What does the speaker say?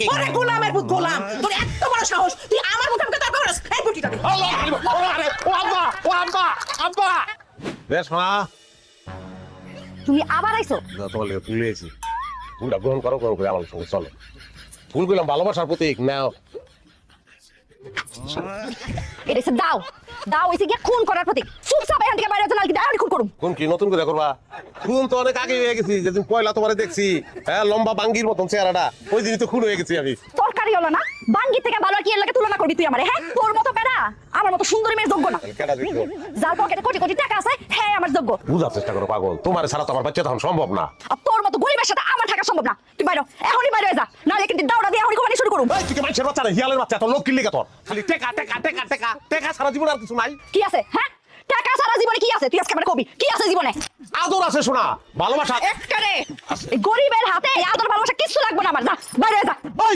ওরে গোলামের পুত গোলাম, তোর এত বড় সাহস তুই আমার মুখে মুখে তর্ক করছিস। এই বুটিটা রেশমা, তুমি আবার আইছো? তোমার লেগে ফুল নিয়েছি। ফুলটা গ্রহণ করো, গ্রহণ করে আমার সঙ্গে চলো। ফুল গুলাম ভালোবাসার প্রতীক, নাও। এটা হচ্ছে দাও, দাও হইছে গিয়া খুন করার প্রতীক। চুপচাপ এখান থেকে বাইরে চলে কিন্তু আমি খুন করুম। কোন কি নতুন করে করবা? খুন তো অনেক আগে হয়ে গেছি, যেদিন পয়লা তোমারে দেখছি, হ্যাঁ লম্বা বাঙ্গির মতন চেহারাটা, ওই দিনই তো খুন হয়ে গেছি আমি। তরকারি হলো না, বাঙ্গি থেকে ভালো আর কি এর লাগে তুলনা করবি তুই আমারে? হ্যাঁ, তোর মতো বেড়া আমার মতো সুন্দরী মেয়ের যোগ্য না। কেডা দেখবো? যার পকেটে কোটি কোটি টাকা আছে, হ্যাঁ আমার যোগ্য। বুঝার চেষ্টা করো পাগল, তোমার ছাড়া তো আমার বাচ্চা তখন সম্ভব না। আর তোর মতো গরিবের সাথে আমার থাকা সম্ভব না। তুই বাইরে এখনই বাইরে যা, নাহলে কিন্তু দাওড়া দিয়ে এখনই কোপানি শুরু করুম। এই তুই কি মানুষের বাচ্চা না, হিয়ালের বাচ্চা? তোর লোক কিনলে তোর খালি টেকা টেকা টেকা টেকা টেকা, সারা জীবন আর কিছু নাই। কি আছে? হ্যাঁ, টাকা সারা জীবনে কি আছে? তুই আজকে আমারে কবি কি আছে জীবনে? আদর আছে শোনা, ভালোবাসা। একবারে এই গরিবের হাতে এই আদর ভালোবাসা কিচ্ছু লাগবে না আমার। যা বাইরে যা।